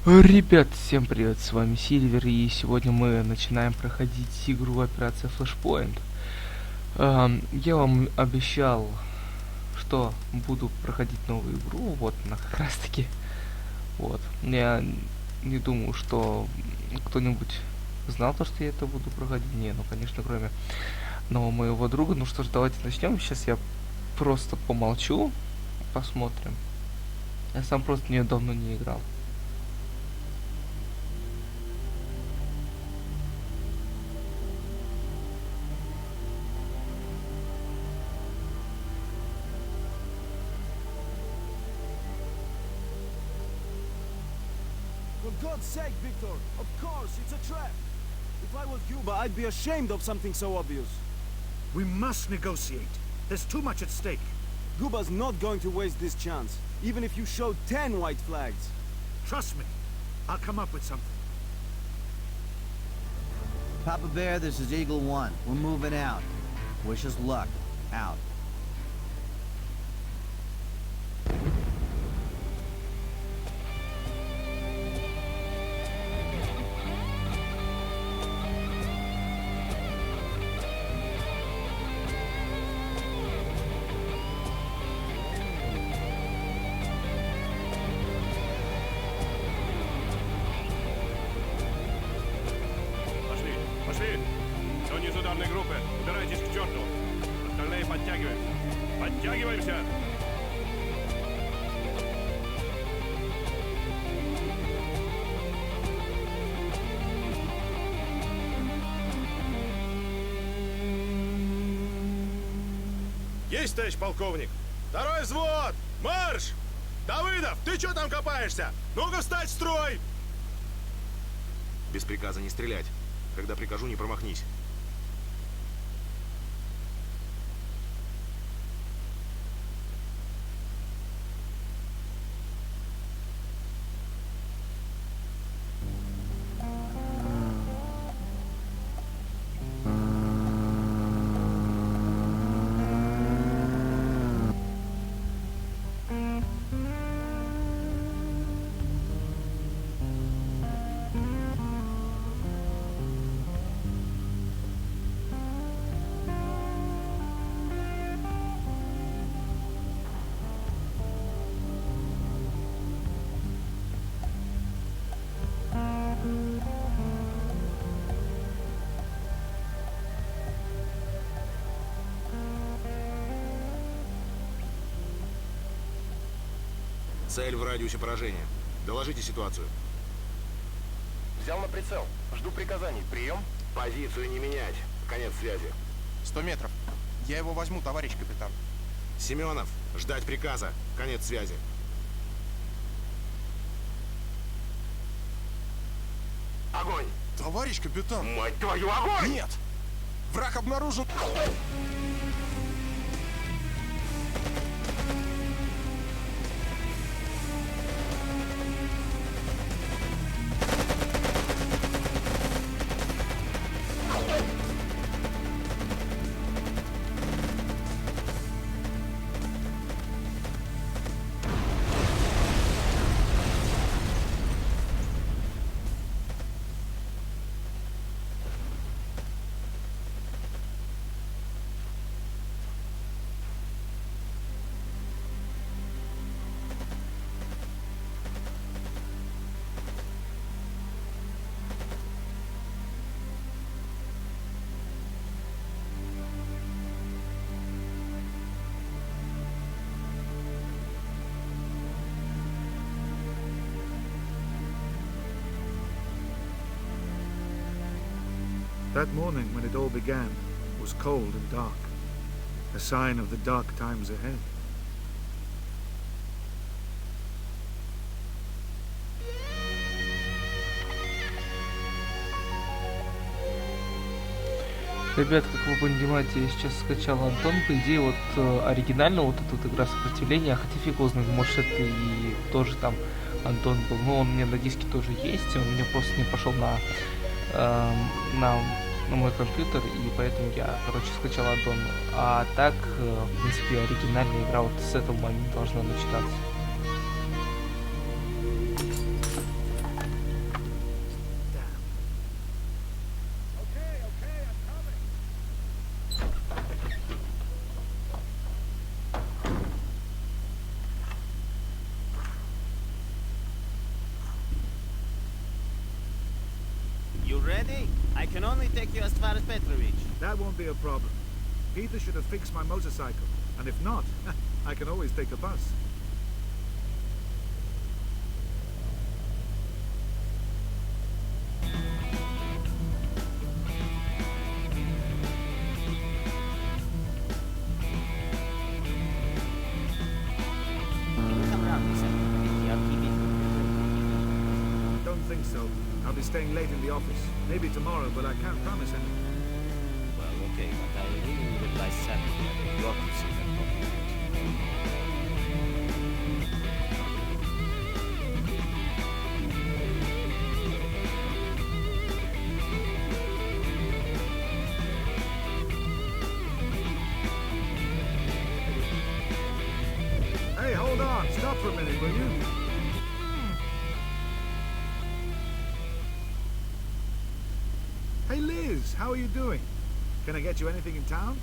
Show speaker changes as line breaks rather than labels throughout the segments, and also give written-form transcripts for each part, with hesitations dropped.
Ребят, всем привет, с вами Сильвер, и сегодня мы начинаем проходить игру операция Flashpoint. Я вам обещал, что буду проходить новую игру, вот она как раз таки. Вот, я не думаю, что кто-нибудь знал то, что я это буду проходить. Не, ну конечно, кроме одного моего друга. Ну что ж, давайте начнем. Сейчас я просто помолчу, посмотрим. Я сам просто в нее давно не играл.
For God's sake, Victor! Of course, it's a trap! If I was Cuba, I'd be ashamed of something so obvious.
We must negotiate. There's too much at stake.
Cuba's not going to waste this chance, even if you show 10 white flags.
Trust me. I'll come up with something.
Papa Bear, this is Eagle 1. We're moving out. Wish us luck. Out.
Пошли! Кто не из ударной группы, убирайтесь к черту! Остальные подтягиваемся! Подтягиваемся! Есть, товарищ полковник! Второй взвод! Марш! Давыдов, ты что там копаешься? Ну-ка встать в строй!
Без приказа не стрелять. Когда прикажу, не промахнись. Цель в радиусе поражения. Доложите ситуацию.
Взял на прицел. Жду приказаний. Прием.
Позицию не менять. Конец связи.
100 метров. Я его возьму, товарищ капитан.
Семенов, ждать приказа. Конец связи.
Огонь!
Товарищ капитан!
Мать твою, огонь!
Нет! Враг обнаружен!
That morning, when it all began, was cold and dark. A sign of the dark times ahead.
Ребят, как вы понимаете, я сейчас скачал Антон. По идее, вот оригинально вот эта вот игра сопротивления, хотя фиг его знает, может это и тоже там Антон был. Но он у меня на диске тоже есть, он мне просто не пошел на мой компьютер, и поэтому я, короче, скачал аддон. А так, в принципе, оригинальная игра вот с этого момента должна начинаться.
Ready? I can only take you as far as Petrovich.
That won't be a problem. Peter should have fixed my motorcycle, and if not, I can always take a bus.
Come around, listen. Your TV.
Don't think so. I'll be staying late in the office. Maybe tomorrow, but I can't promise anything.
Well, okay, but I really would like Saturday at the York to see that property.
Hey, hold on. Stop for a minute, will you? Hey, Liz. How are you doing? Can I get you anything in town?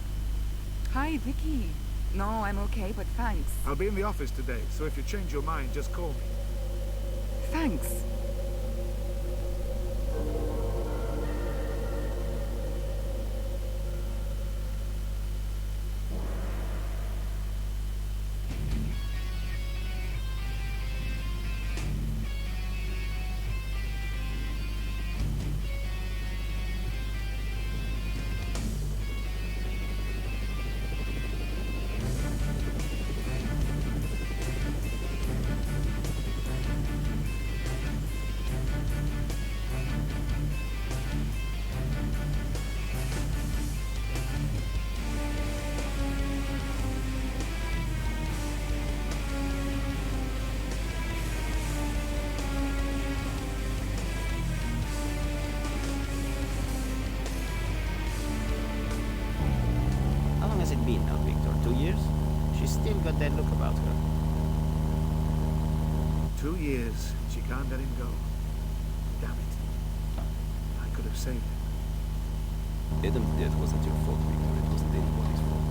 Hi, Vicky. No, I'm okay, but thanks.
I'll be in the office today, so if you change your mind, just call me.
Thanks.
How long has it been now, Victor? 2 years? She's still got that look about her.
2 years, and she can't let him go. Damn it. I could have saved him.
Adam's death wasn't your fault, Victor. It wasn't anybody's fault.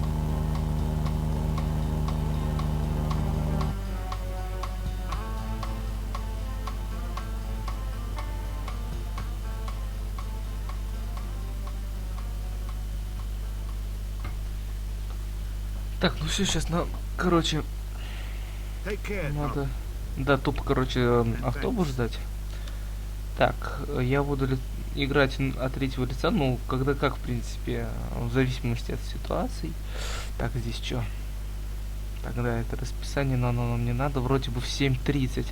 Так, ну все, сейчас нам, короче,
Take care,
надо,
Tom.
да, тупо, короче, автобус ждать. Так, я буду играть от третьего лица, ну, когда как, в принципе, в зависимости от ситуации. Так, здесь что? Тогда это расписание, но оно нам не надо. Вроде бы в 7:30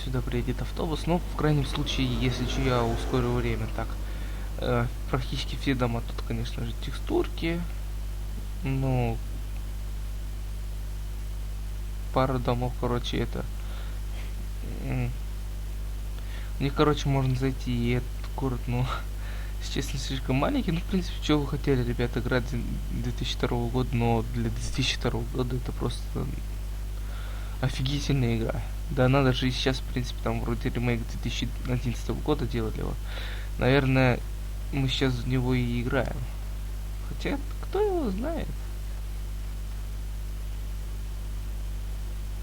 сюда приедет автобус, но в крайнем случае, если что, я ускорю время. Так, практически все дома тут, конечно же, текстурки. Ну, пару домов, короче, это... У них, короче, можно зайти, и этот город, ну, если честно, слишком маленький. Ну, в принципе, что вы хотели, ребята, играть 2002 года, но для 2002 года это просто офигительная игра. Да, надо же и сейчас, в принципе, там вроде ремейк 2011 года делали его. Наверное, мы сейчас в него и играем. Хотя, кто его знает?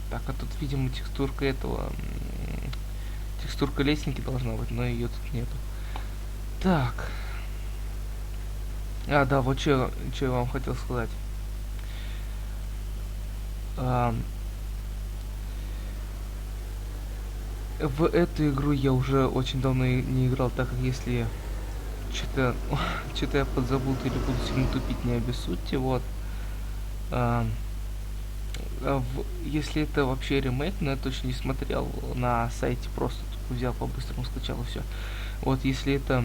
Так, а тут, видимо, текстурка этого... Текстурка лестники должна быть, но ее тут нету. Так. А, да, вот что я вам хотел сказать. В эту игру я уже очень давно не играл, так как если что-то я подзабыл или буду сильно тупить, не обессудьте, вот. Если это вообще ремейк, но я точно не смотрел на сайте, просто взял по-быстрому, скачал и все. Вот, если это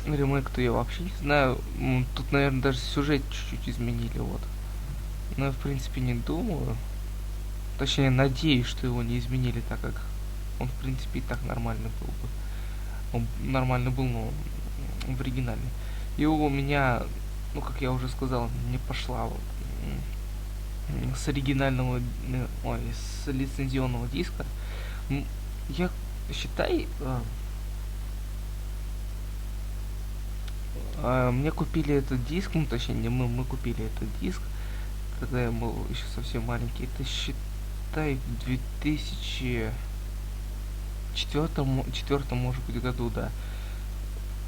ремейк, то я вообще не знаю. Тут, наверное, даже сюжет чуть-чуть изменили, вот. Но я, в принципе, не думаю. Точнее, надеюсь, что его не изменили, так как он, в принципе, и так нормально был бы. Он нормально был, но в оригинале. И у меня, ну, как я уже сказал, не пошла с оригинального, с лицензионного диска. Я считай, мне купили этот диск, ну точнее не мы купили этот диск, когда я был еще совсем маленький. Это считай 2000, четвертом, может быть, году, да.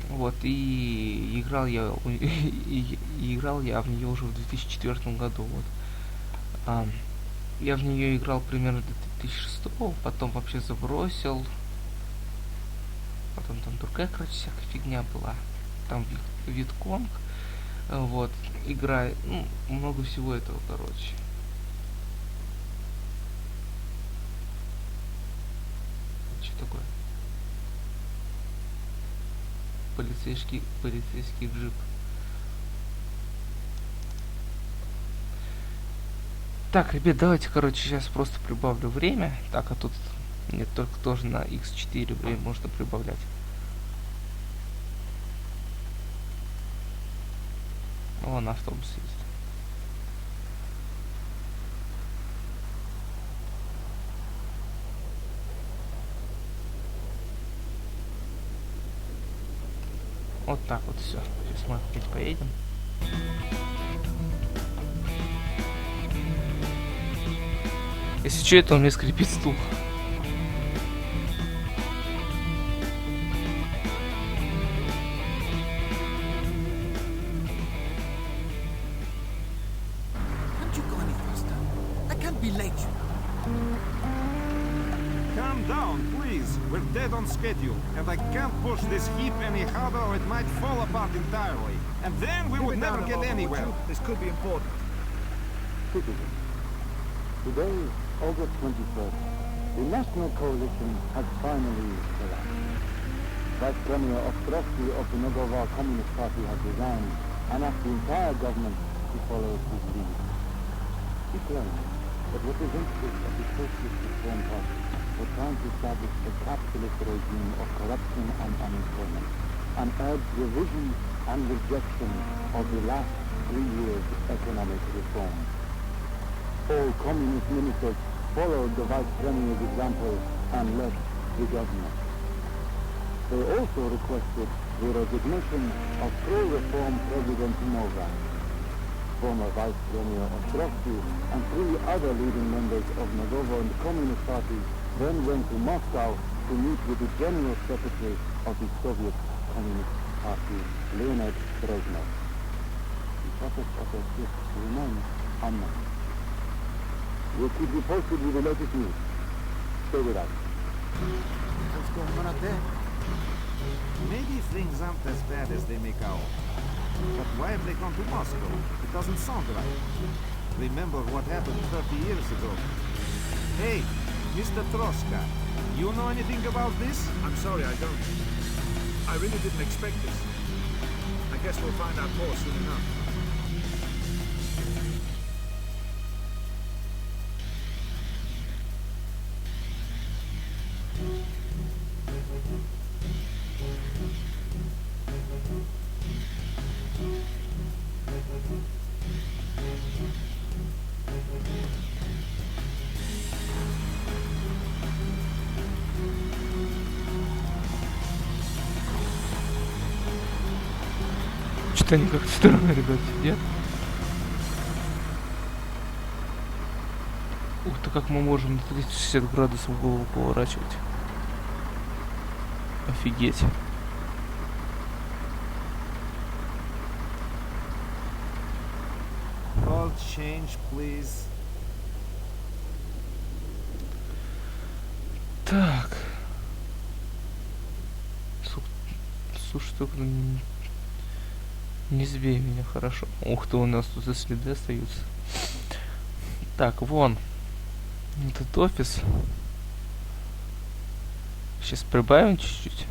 Вот, и играл я в нее уже в 2004 году, вот. Я в нее играл примерно до 2006, потом вообще забросил. Потом там другая, короче, всякая фигня была. Там Витконг, вот, игра, ну, много всего этого, короче. Что такое? Полицейский джип. Так, ребят, давайте, короче, сейчас просто прибавлю время. Так, а тут нет, только тоже на X4 время можно прибавлять. Вон автобус есть. Вот так вот все. Сейчас мы опять поедем. Если что, это у меня скрипит стул.
Can't you go any faster? I can't be late.
Calm down, please. We're dead on schedule, and I can't push this heap any harder or it might fall apart entirely. And then we would never get anywhere.
This could be important.
Citizens, today, August 21st, the National Coalition has finally collapsed. Vice Premier Ostrovsky of the Novое Communist Party has resigned and asked the entire government to follow his lead. He claims that representatives of the Socialist Reform Party were trying to establish a capitalist regime of corruption and unemployment, and urged revision and rejection of the last 3 years' economic reform. All communist ministers followed the Vice Premier's example and left the government. They also requested the resignation of pro-reform President Novak. Former Vice Premier Ostrovsky and 3 other leading members of Novo and the Communist Party then went to Moscow to meet with the General Secretary of the Soviet Communist Party, Leonid Brezhnev. The purpose of their trip remains unknown. We'll keep you posted with the latest news. Stay with us.
What's going on out there?
Maybe things aren't as bad as they make out. But why have they gone to Moscow? It doesn't sound right. Remember what happened 30 years ago. Hey, Mr. Troska, you know anything about this?
I'm sorry, I don't. I really didn't expect this. I guess we'll find out more soon enough.
Что-то они как-то странно, ребят, сидят. Ух ты, как мы можем на 360 градусов голову поворачивать. Офигеть.
All change, please.
Так. Слушай, только не сбей меня, хорошо. Ух ты, у нас тут и следы остаются. Так, вон. Этот офис. Сейчас прибавим чуть-чуть.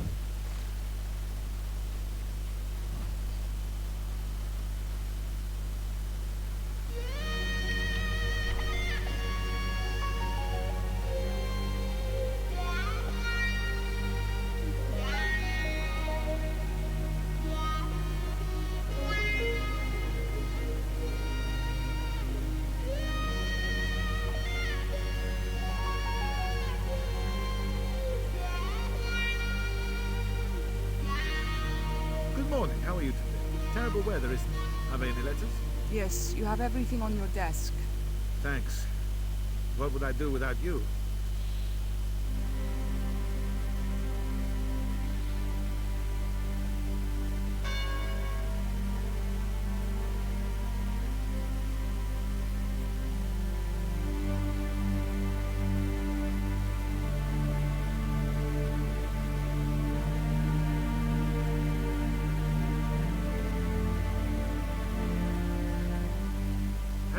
Good morning, how are you today? Terrible weather, isn't it? Have any letters?
Yes, you have everything on your desk.
Thanks. What would I do without you?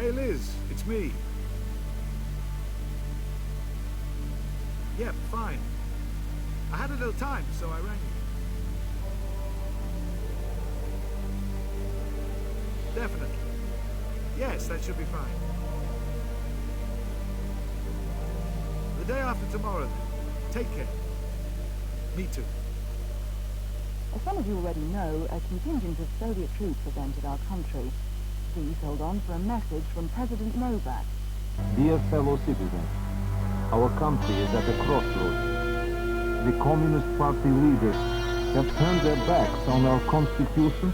Hey Liz, it's me. Yep, fine. I had a little time, so I rang you. Definitely. Yes, that should be fine. The day after tomorrow, then. Take care. Me too.
As some of you already know, a contingent of Soviet troops have entered our country. Please hold on for a message from President Novak.
Dear fellow citizens, our country is at a crossroads. The Communist Party leaders have turned their backs on our constitution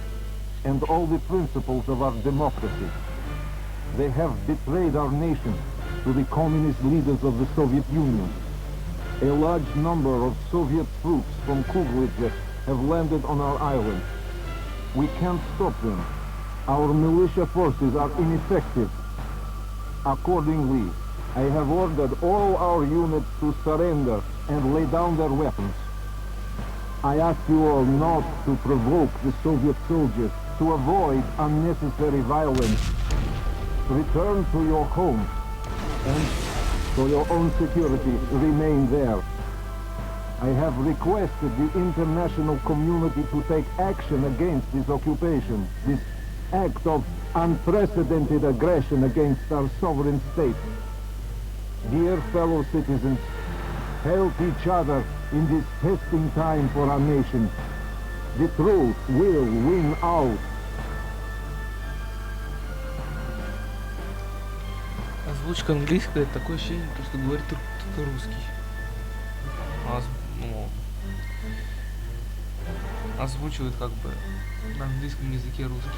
and all the principles of our democracy. They have betrayed our nation to the communist leaders of the Soviet Union. A large number of Soviet troops from Kuglitje have landed on our island. We can't stop them. Our militia forces are ineffective. Accordingly, I have ordered all our units to surrender and lay down their weapons. I ask you all not to provoke the Soviet soldiers, to avoid unnecessary violence. Return to your homes and, for your own security, remain there. I have requested the international community to take action against this occupation, this act of unprecedented aggression against our sovereign state. Dear fellow citizens, help each other in this testing time for our nation. The truth will win out.
Озвучка английская, такое ощущение, что говорит кто-то русский. Озвучивает как бы на английском языке русский.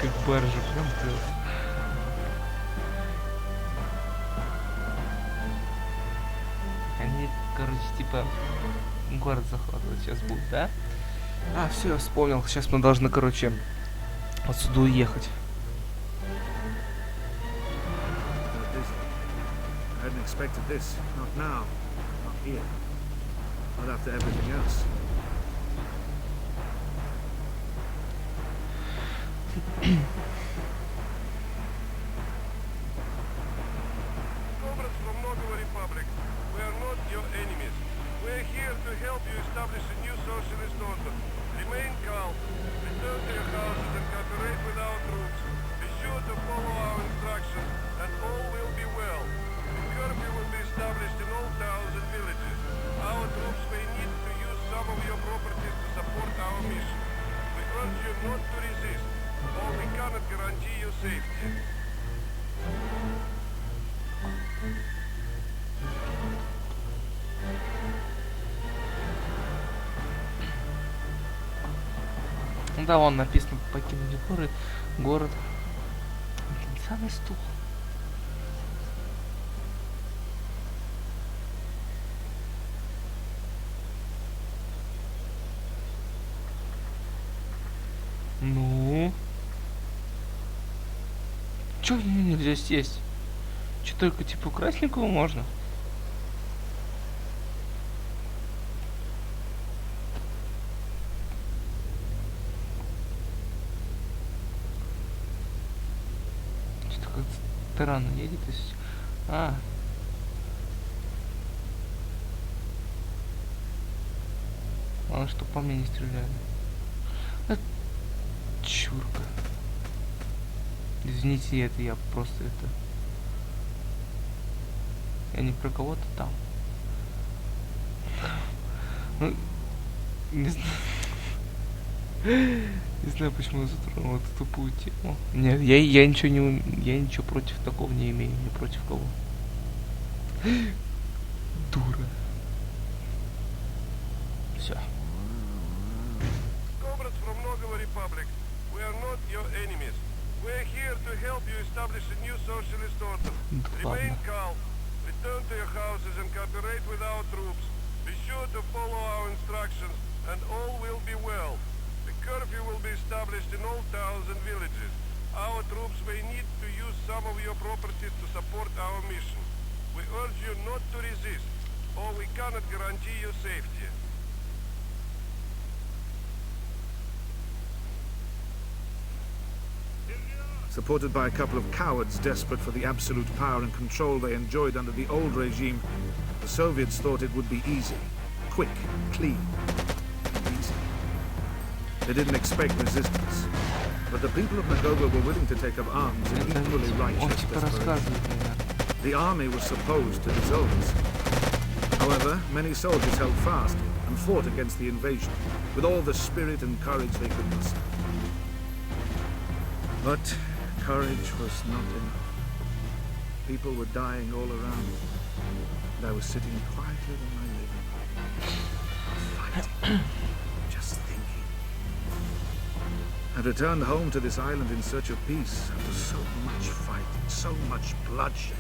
Как баржа, прям клёво. Они, короче, типа город захватывать сейчас будут, да? А, все, я вспомнил. Сейчас мы должны, короче, отсюда уехать.
I hadn't expected this. Not now. Not here. Not after everything else.
Comrades from Новое Republic, we are not your enemies. We are here to help you establish a new socialist order. Remain calm, return to your houses and cooperate with our troops. Be sure to follow our instructions and all will be well. A curfew will be established in all towns and villages. Our troops may need to use some of your properties to support our mission. We urge you not to resist. Or we cannot guarantee your safety.
Да, вон написано покинули город. Самый стул. Ну? Чё в нее нельзя сесть? Чё только типа красненького можно? Что-то как странно едет, то есть... Главное, что по мне не стреляли. Чурка. Извините, это я просто это... Я не про кого-то там. Ну, не знаю. Не знаю, почему я затронул эту тупую тему. Нет, я ничего не... Я ничего против такого не имею. Ни против кого. Дура. Все.
establish a new socialist order. Remain calm. Return to your houses and cooperate with our troops. Be sure to follow our instructions, and all will be well. The curfew will be established in all towns and villages. Our troops may need to use some of your properties to support our mission. We urge you not to resist, or we cannot guarantee your safety.
Supported by a couple of cowards desperate for the absolute power and control they enjoyed under the old regime, the Soviets thought it would be easy, quick, clean, easy. They didn't expect resistance, but the people of Nagovo were willing to take up arms in equally righteous desperation. The army was supposed to dissolve us. However, many soldiers held fast and fought against the invasion with all the spirit and courage they could muster. But courage was not enough. People were dying all around me, and I was sitting quietly in my living room, fighting, just thinking. I returned home to this island in search of peace after so much fighting, so much bloodshed.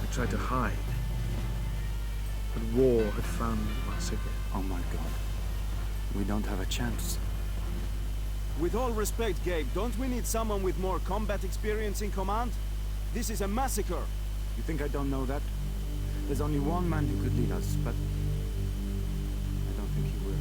I tried to hide, but war had found me once again.
Oh my God. We don't have a chance.
With all respect, Gabe, don't we need someone with more combat experience in command? This is a massacre!
You think I don't know that? There's only one man who could lead us, but I don't think he will.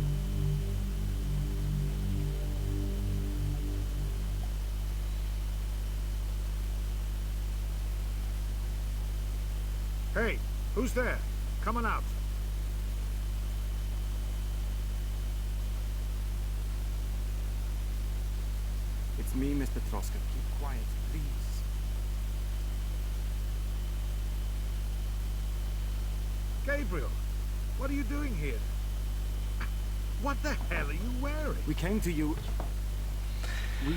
Hey, who's there? Come on out.
It's me, Mr. Troska. Keep quiet, please.
Gabriel, what are you doing here? What the hell are you wearing?
We came to you. We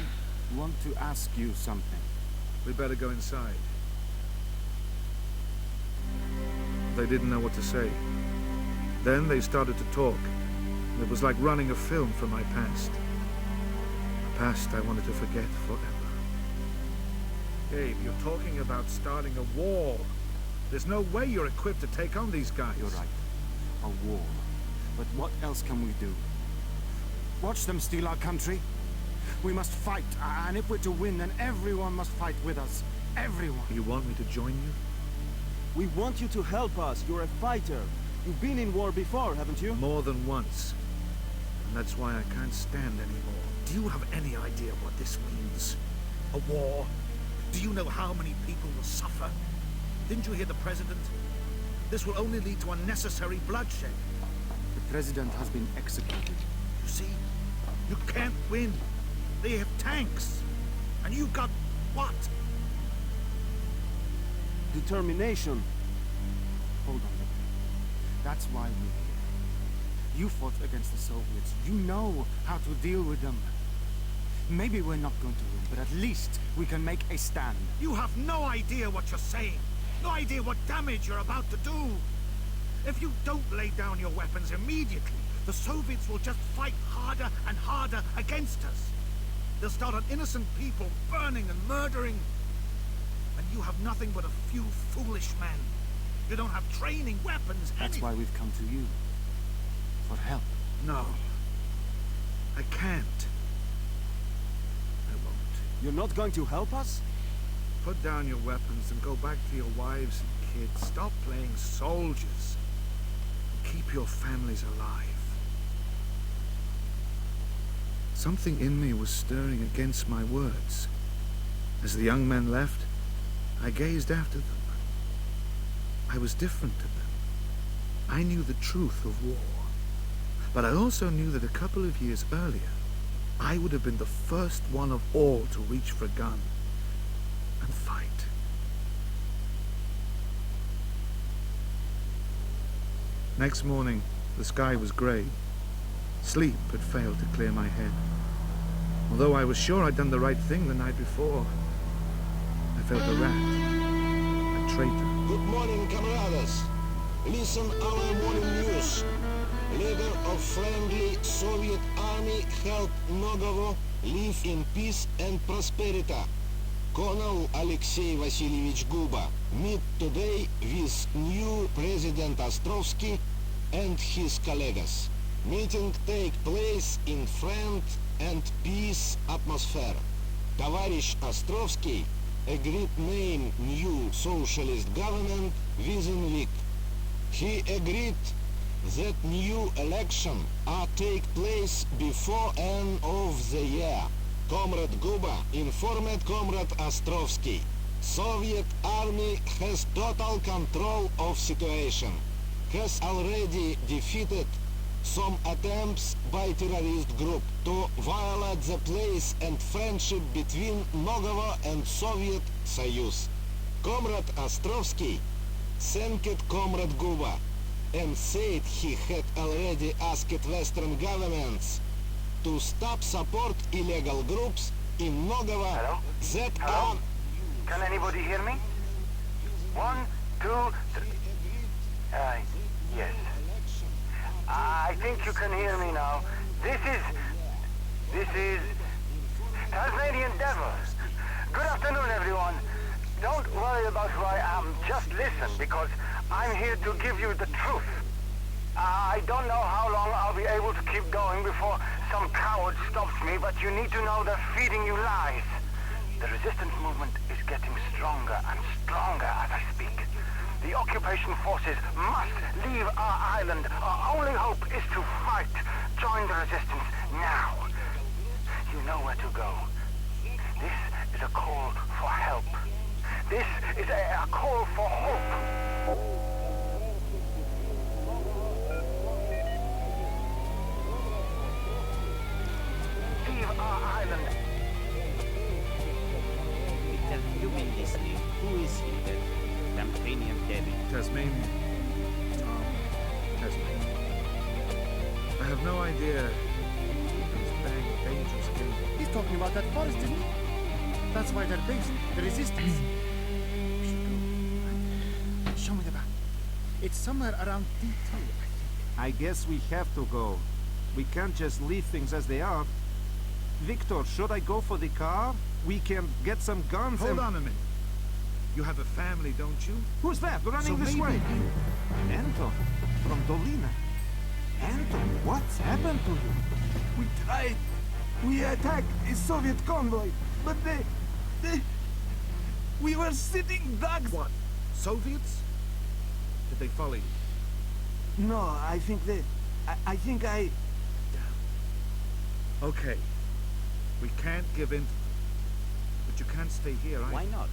want to ask you something.
We better go inside. They didn't know what to say. Then they started to talk. It was like running a film from my past. Past I wanted to forget forever. Gabe, you're talking about starting a war. There's no way you're equipped to take on these guys.
You're right. A war. But what else can we do? Watch them steal our country? We must fight, and if we're to win, then everyone must fight with us. Everyone.
You want me to join you?
We want you to help us. You're a fighter. You've been in war before, haven't you?
More than once. And that's why I can't stand anymore. Do you have any idea what this means? A war? Do you know how many people will suffer? Didn't you hear the president? This will only lead to unnecessary bloodshed.
The president has been executed.
You see? You can't win. They have tanks. And you got what?
Determination.
Hold on. That's why we're here. You fought against the Soviets. You know how to deal with them. Maybe we're not going to win, but at least we can make a stand.
You have no idea what you're saying. No idea what damage you're about to do. If you don't lay down your weapons immediately, the Soviets will just fight harder and harder against us. They'll start on innocent people burning and murdering. And you have nothing but a few foolish men. You don't have training, weapons,
That's why we've come to you. For help.
No. I can't. I won't.
You're not going to help us?
Put down your weapons and go back to your wives and kids. Stop playing soldiers. And keep your families alive. Something in me was stirring against my words. As the young men left, I gazed after them. I was different to them. I knew the truth of war. But I also knew that a couple of years earlier, I would have been the first one of all to reach for a gun and fight. Next morning, the sky was grey. Sleep had failed to clear my head. Although I was sure I'd done the right thing the night before, I felt a rat, a traitor.
Good morning, camaradas. Listen our morning news. Leader of friendly Soviet army helped Nogovo live in peace and prosperity. Colonel Alexei Vasilievich Guba meet today with new President Ostrovsky and his colleagues. Meeting take place in friend and peace atmosphere. Товарищ Островский agreed name new socialist government within week. He agreed that new election are take place before end of the year. Comrade Guba informed Comrade Ostrovsky. Soviet army has total control of situation. Has already defeated some attempts by terrorist group to violate the place and friendship between Новое and Soviet Союз. Comrade Ostrovsky thanked Comrade Guba and said he had already asked Western governments to stop support illegal groups in Новое that are...
Can anybody hear me? 1, 2, 3... yes. I think you can hear me now. This is Tasmanian Devil. Good afternoon, everyone. Don't worry about who I am. Just listen, because I'm here to give you the truth. I don't know how long I'll be able to keep going before some coward stops me, but you need to know they're feeding you lies. The resistance movement is getting stronger and stronger as I speak. The occupation forces must leave our island. Our only hope is to fight. Join the resistance now. You know where to go. This is a call for help. This is a call for hope. Leave our island.
Victor, you've been listening. Who is he then? Tasmanian Devil.
Tasmanian. Tom. Tasmanian. I have no idea. Those dang dangerous games.
He's talking about that forest, isn't he? That's why they're based. The resistance. We should go. Show me the map. It's somewhere around D2, I think.
I guess we have to go. We can't just leave things as they are. Victor, should I go for the car? We can get some guns
Hold
and...
on a minute. You have a family, don't you?
Who's that? Running this way? Anton, from Dolina. Anton, what's happened to you?
We tried. We attacked a Soviet convoy, but they... We were sitting ducks.
What? Soviets? Did they follow you?
No, I think I think I...
Okay. We can't give in. But you can't stay here, either.
Why not?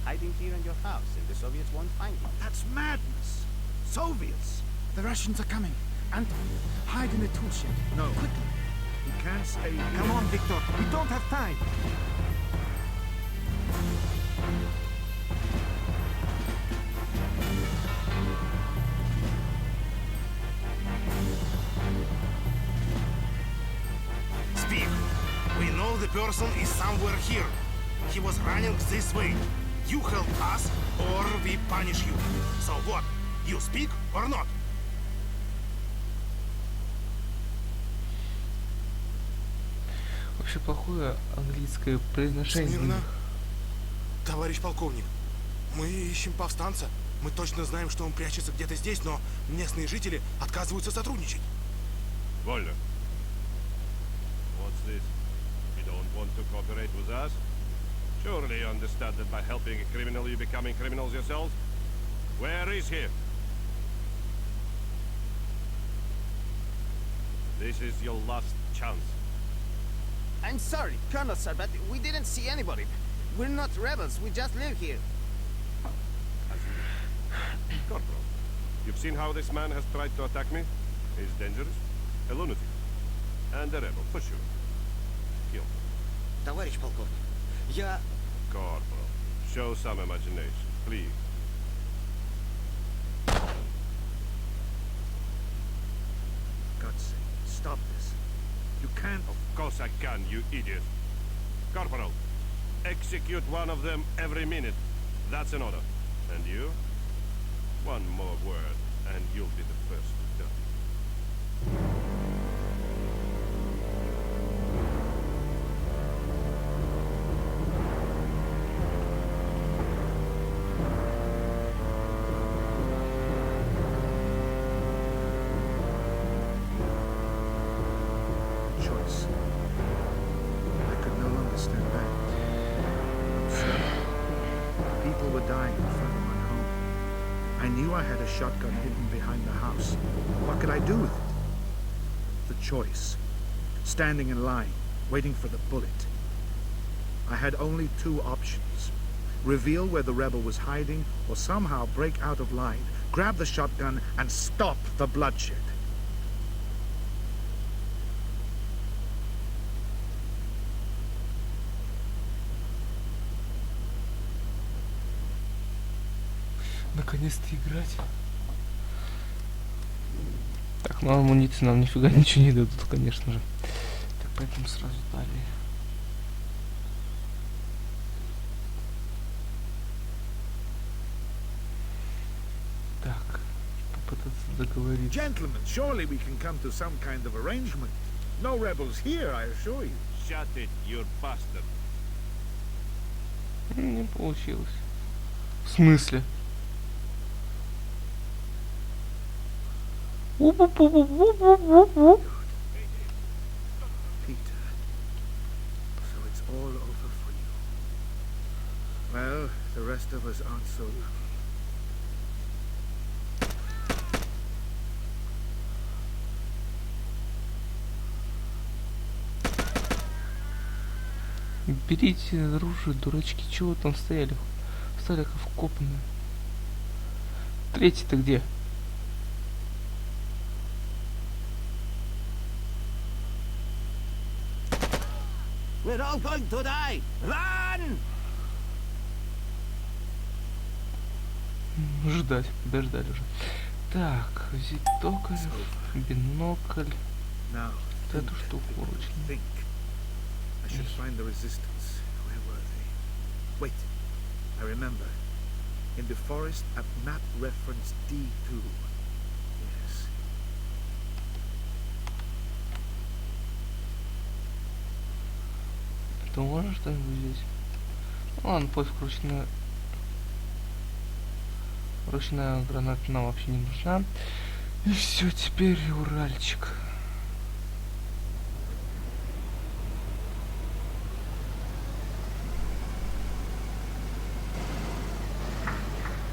Hiding here in your house, and the Soviets won't find you.
That's madness. Soviets.
The Russians are coming. And hide in the tool shed.
No.
Quickly.
We can't stay here.
Come on, Victor. We don't have time.
Speak. We know the person is somewhere here. He was running this way. You help us, or we punish you. So what? You speak or not?
Вообще плохое английское произношение.
Смирно. Товарищ полковник, мы ищем повстанца. Мы точно знаем, что он прячется где-то здесь, но местные жители отказываются сотрудничать.
Вольно. What's this? You don't want to cooperate with us? Surely you understand that by helping a criminal you're becoming criminals yourselves? Where is he? This is your last chance.
I'm sorry, Colonel, sir, but we didn't see anybody. We're not rebels, we just live here.
Corporal, you've seen how this man has tried to attack me? He's dangerous, a lunatic, and a rebel, for sure. Kill.
Товарищ полковник, я...
Corporal, show some imagination, please.
God's sake, stop this. You can't...
Of course I can, you idiot. Corporal, execute one of them every minute. That's an order. And you? One more word, and you'll be the first to die.
people were dying in front of my home. I knew I had a shotgun hidden behind the house. What could I do with it? The choice. Standing in line, waiting for the bullet. I had only two options. Reveal where the rebel was hiding, or somehow break out of line, grab the shotgun, and stop the bloodshed.
Наконец-то играть. Так, ну амуниции нам нифига ничего не дадут, конечно же. Так, поэтому сразу далее. Так, попытаться договориться.
Gentlemen, surely we can come to some kind of arrangement. No rebels here, I assure you.
Shut it, you bastard.
Не получилось. В смысле?
Peter, so it's all over for you. Well, the rest of us aren't so lucky.
Берите оружие, дурачки, чего там стояли? Стали как вкопанные. Третий-то где?
We're all going to die! Run!
Ждать, подождали уже. Так, взять токарев, бинокль. Вот эту штуку очень.
I should find the resistance. Where were they? Wait, I remember. In the forest at map reference D2. Yes.
Ты можешь что-нибудь взять? Ладно, пофиг, ручная граната нам вообще не нужна. И все, теперь Уральчик.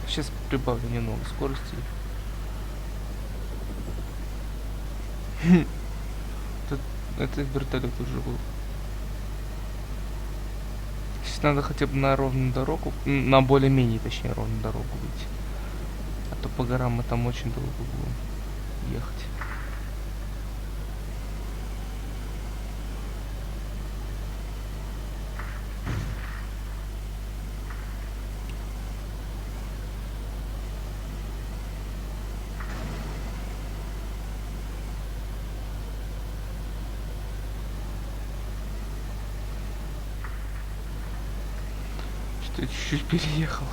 Сейчас прибавлю немного скорости. Это вертолет уже был. Сейчас надо хотя бы на ровную дорогу, на более-менее, точнее, ровную дорогу выйти. А то по горам мы там очень долго будем ехать. Что я чуть-чуть переехал.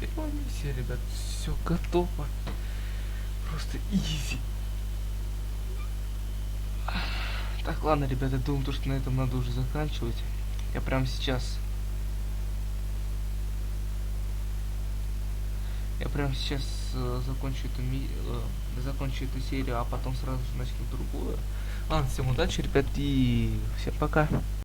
Первая миссия, ребят, все готово. Просто изи. Так, ладно, ребята, думаю, что на этом надо уже заканчивать. Я прямо сейчас закончу эту серию, а потом сразу же начну другую. Ладно, всем удачи, ребят, и всем пока.